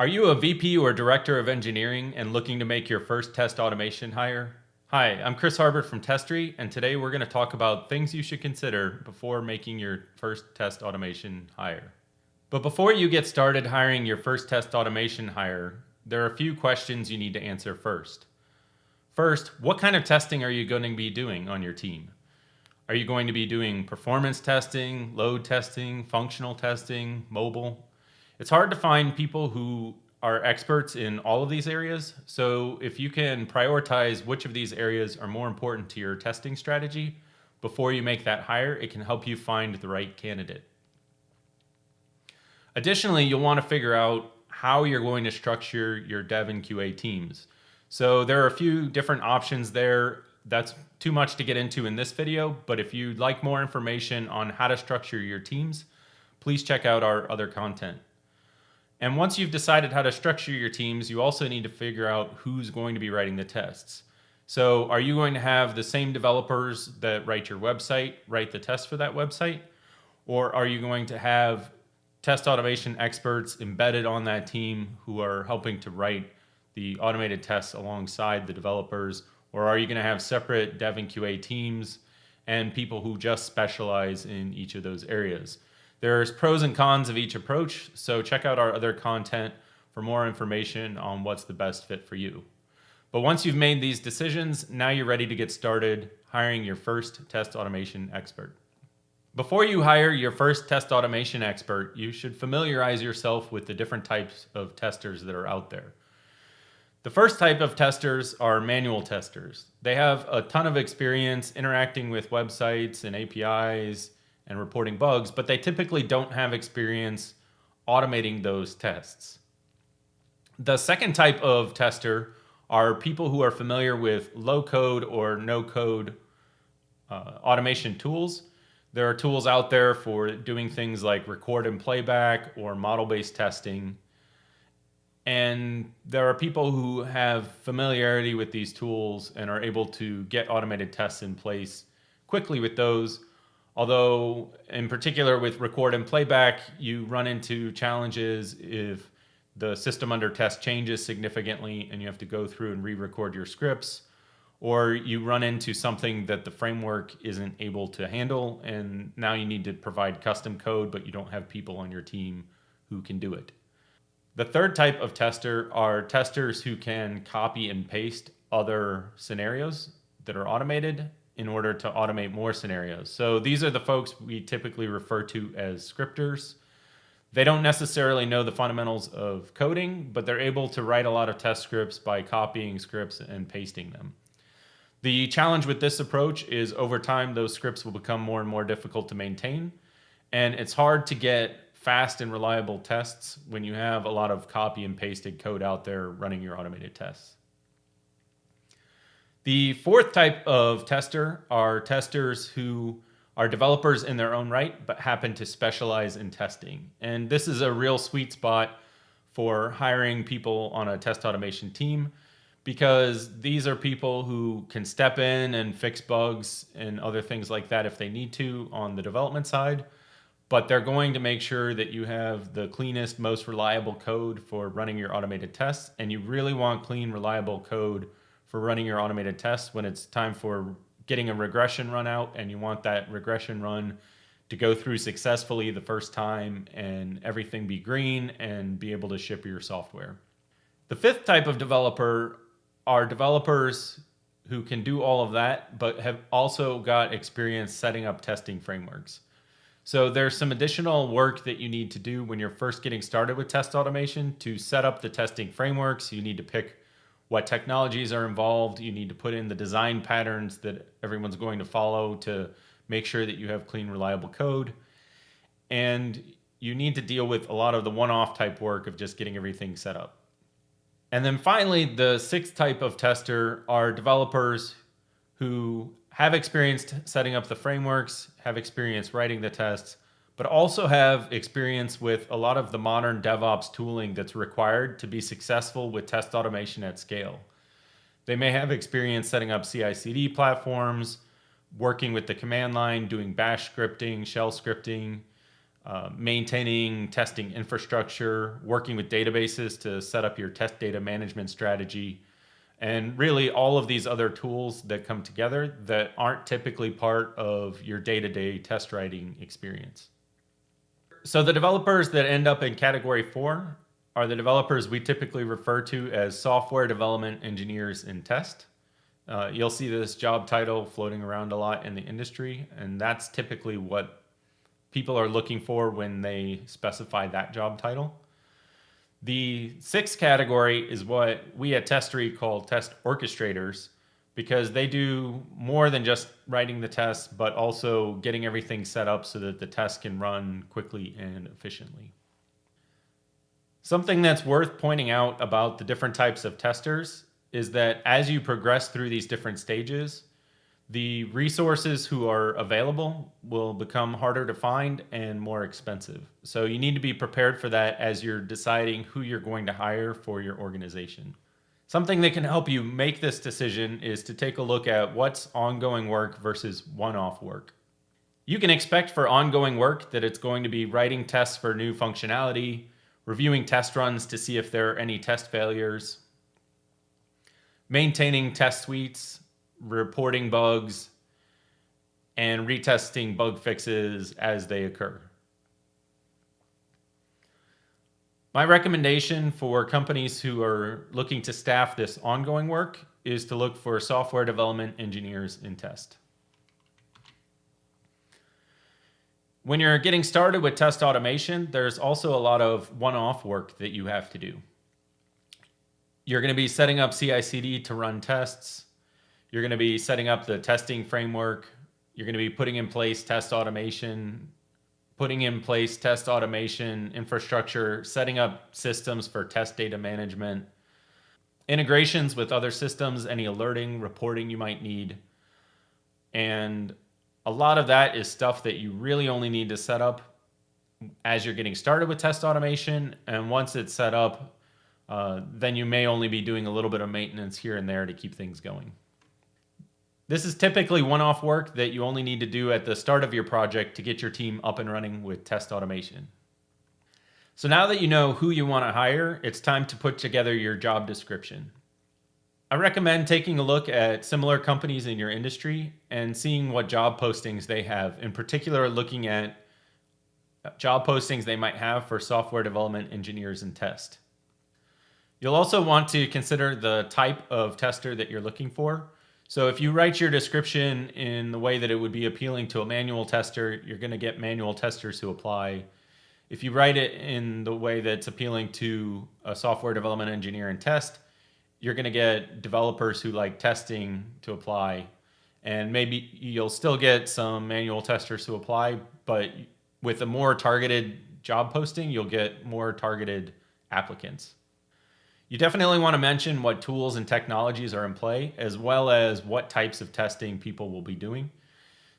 Are you a VP or Director of Engineering and looking to make your first test automation hire? Hi, I'm Chris Harbert from Testry, and today we're going to talk about things you should consider before making your first test automation hire. But before you get started hiring your first test automation hire, there are a few questions you need to answer first. First, what kind of testing are you going to be doing on your team? Are you going to be doing performance testing, load testing, functional testing, mobile? It's hard to find people who are experts in all of these areas. So if you can prioritize which of these areas are more important to your testing strategy before you make that hire, it can help you find the right candidate. Additionally, you'll want to figure out how you're going to structure your dev and QA teams. So there are a few different options there. That's too much to get into in this video, but if you'd like more information on how to structure your teams, please check out our other content. And once you've decided how to structure your teams, you also need to figure out who's going to be writing the tests. So are you going to have the same developers that write your website write the tests for that website? Or are you going to have test automation experts embedded on that team who are helping to write the automated tests alongside the developers? Or are you going to have separate dev and QA teams and people who just specialize in each of those areas? There's pros and cons of each approach, so check out our other content for more information on what's the best fit for you. But once you've made these decisions, now you're ready to get started hiring your first test automation expert. Before you hire your first test automation expert, you should familiarize yourself with the different types of testers that are out there. The first type of testers are manual testers. They have a ton of experience interacting with websites and APIs and reporting bugs, but they typically don't have experience automating those tests. The second type of tester are people who are familiar with low-code or no-code automation tools. There are tools out there for doing things like record and playback or model-based testing. And there are people who have familiarity with these tools and are able to get automated tests in place quickly with those. Although, in particular with record and playback, you run into challenges if the system under test changes significantly and you have to go through and re-record your scripts, or you run into something that the framework isn't able to handle, and now you need to provide custom code, but you don't have people on your team who can do it. The third type of tester are testers who can copy and paste other scenarios that are automated in order to automate more scenarios. So these are the folks we typically refer to as scripters. They don't necessarily know the fundamentals of coding, but they're able to write a lot of test scripts by copying scripts and pasting them. The challenge with this approach is over time, those scripts will become more and more difficult to maintain. And it's hard to get fast and reliable tests when you have a lot of copy and pasted code out there running your automated tests. The fourth type of tester are testers who are developers in their own right, but happen to specialize in testing. And this is a real sweet spot for hiring people on a test automation team, because these are people who can step in and fix bugs and other things like that if they need to on the development side. But they're going to make sure that you have the cleanest, most reliable code for running your automated tests. And you really want clean, reliable code for running your automated tests when it's time for getting a regression run out, and you want that regression run to go through successfully the first time and everything be green and be able to ship your software. The fifth type of developer are developers who can do all of that, but have also got experience setting up testing frameworks. So there's some additional work that you need to do when you're first getting started with test automation to set up the testing frameworks. You need to pick what technologies are involved. You need to put in the design patterns that everyone's going to follow to make sure that you have clean, reliable code. And you need to deal with a lot of the one-off type work of just getting everything set up. And then finally, the sixth type of tester are developers who have experience setting up the frameworks, have experience writing the tests, but also have experience with a lot of the modern DevOps tooling that's required to be successful with test automation at scale. They may have experience setting up CI/CD platforms, working with the command line, doing bash scripting, shell scripting, maintaining testing infrastructure, working with databases to set up your test data management strategy, and really all of these other tools that come together that aren't typically part of your day-to-day test writing experience. So the developers that end up in category 4 are the developers we typically refer to as software development engineers in test. You'll see this job title floating around a lot in the industry, and that's typically what people are looking for when they specify that job title. The 6th category is what we at Testery call test orchestrators, because they do more than just writing the tests, but also getting everything set up so that the test can run quickly and efficiently. Something that's worth pointing out about the different types of testers is that as you progress through these different stages, the resources who are available will become harder to find and more expensive. So you need to be prepared for that as you're deciding who you're going to hire for your organization. Something that can help you make this decision is to take a look at what's ongoing work versus one-off work. You can expect for ongoing work that it's going to be writing tests for new functionality, reviewing test runs to see if there are any test failures, maintaining test suites, reporting bugs, and retesting bug fixes as they occur. My recommendation for companies who are looking to staff this ongoing work is to look for software development engineers in test. When you're getting started with test automation, there's also a lot of one-off work that you have to do. You're going to be setting up CI/CD to run tests. You're going to be setting up the testing framework. You're going to be putting in place test automation infrastructure, setting up systems for test data management, integrations with other systems, any alerting, reporting you might need. And a lot of that is stuff that you really only need to set up as you're getting started with test automation. And once it's set up, then you may only be doing a little bit of maintenance here and there to keep things going. This is typically one-off work that you only need to do at the start of your project to get your team up and running with test automation. So now that you know who you want to hire, it's time to put together your job description. I recommend taking a look at similar companies in your industry and seeing what job postings they have, in particular looking at job postings they might have for software development engineers in test. You'll also want to consider the type of tester that you're looking for. So if you write your description in the way that it would be appealing to a manual tester, you're going to get manual testers who apply. If you write it in the way that's appealing to a software development engineer in test, you're going to get developers who like testing to apply. And maybe you'll still get some manual testers who apply, but with a more targeted job posting, you'll get more targeted applicants. You definitely want to mention what tools and technologies are in play, as well as what types of testing people will be doing.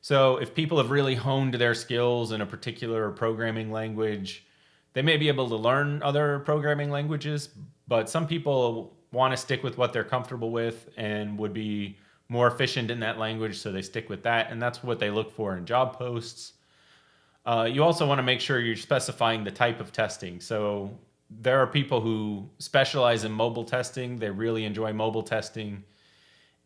So if people have really honed their skills in a particular programming language, they may be able to learn other programming languages, but some people want to stick with what they're comfortable with and would be more efficient in that language, so they stick with that, and that's what they look for in job posts. You also want to make sure you're specifying the type of testing. So there are people who specialize in mobile testing. They really enjoy mobile testing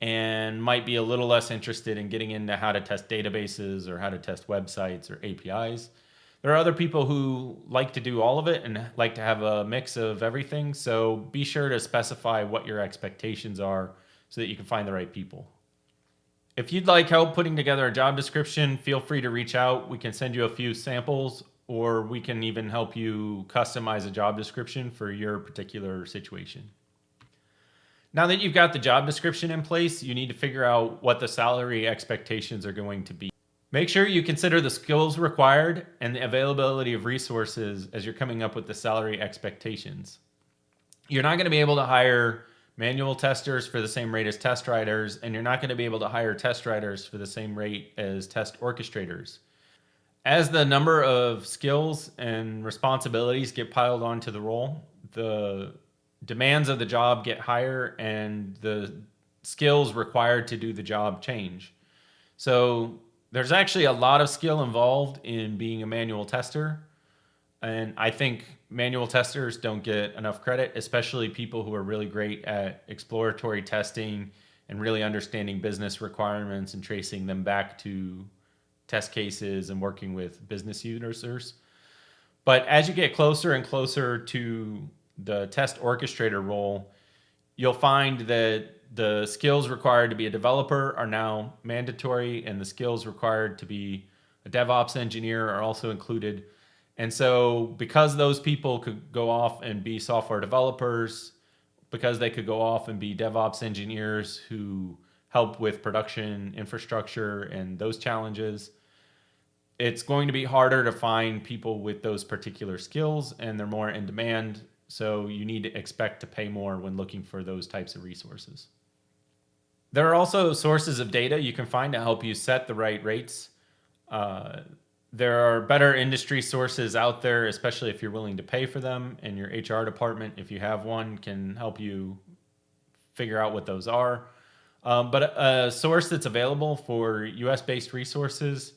and might be a little less interested in getting into how to test databases or how to test websites or APIs. There are other people who like to do all of it and like to have a mix of everything. So be sure to specify what your expectations are so that you can find the right people. If you'd like help putting together a job description, feel free to reach out. We can send you a few samples, or we can even help you customize a job description for your particular situation. Now that you've got the job description in place, you need to figure out what the salary expectations are going to be. Make sure you consider the skills required and the availability of resources as you're coming up with the salary expectations. You're not going to be able to hire manual testers for the same rate as test writers, and you're not going to be able to hire test writers for the same rate as test orchestrators. As the number of skills and responsibilities get piled onto the role, the demands of the job get higher and the skills required to do the job change. So there's actually a lot of skill involved in being a manual tester. And I think manual testers don't get enough credit, especially people who are really great at exploratory testing and really understanding business requirements and tracing them back to test cases and working with business users. But as you get closer and closer to the test orchestrator role, you'll find that the skills required to be a developer are now mandatory, and the skills required to be a DevOps engineer are also included. And so, because those people could go off and be software developers, because they could go off and be DevOps engineers who help with production infrastructure and those challenges, it's going to be harder to find people with those particular skills, and they're more in demand. So you need to expect to pay more when looking for those types of resources. There are also sources of data you can find to help you set the right rates. Uh, there are better industry sources out there, especially if you're willing to pay for them, and your HR department, if you have one, can help you figure out what those are. But a source that's available for US based resources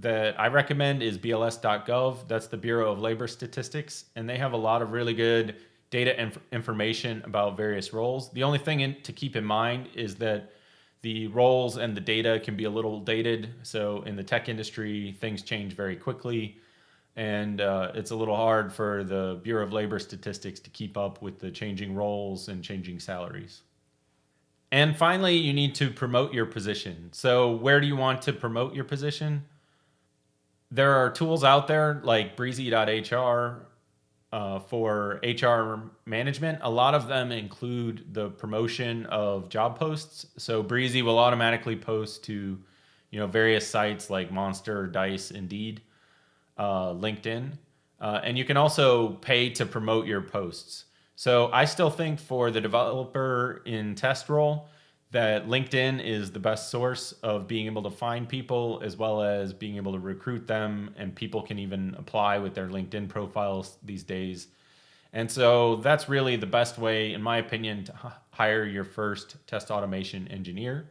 that I recommend is BLS.gov. That's the Bureau of Labor Statistics, and they have a lot of really good data information about various roles. The only thing to keep in mind is that the roles and the data can be a little dated. So in the tech industry, things change very quickly, and it's a little hard for the Bureau of Labor Statistics to keep up with the changing roles and changing salaries. And finally, you need to promote your position. So where do you want to promote your position? There are tools out there like Breezy.hr for HR management. A lot of them include the promotion of job posts. So Breezy will automatically post to, various sites like Monster, Dice, Indeed, LinkedIn, and you can also pay to promote your posts. So I still think for the developer in test role that LinkedIn is the best source of being able to find people as well as being able to recruit them, and people can even apply with their LinkedIn profiles these days. And so that's really the best way, in my opinion, to hire your first test automation engineer.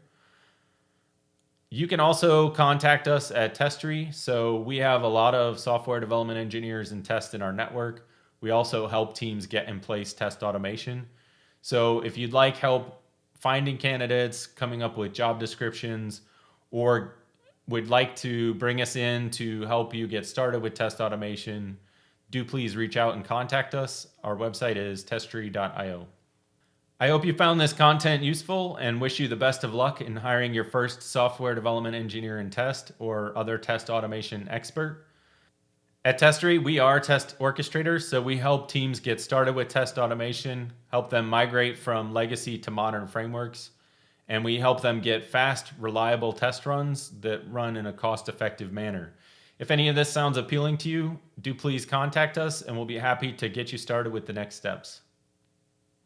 You can also contact us at Testry. So we have a lot of software development engineers and test in our network. We also help teams get in place test automation. So if you'd like help finding candidates, coming up with job descriptions, or would like to bring us in to help you get started with test automation, do please reach out and contact us. Our website is testtree.io. I hope you found this content useful and wish you the best of luck in hiring your first software development engineer in test or other test automation expert. At Testry, we are test orchestrators, so we help teams get started with test automation, help them migrate from legacy to modern frameworks, and we help them get fast, reliable test runs that run in a cost-effective manner. If any of this sounds appealing to you, do please contact us, and we'll be happy to get you started with the next steps.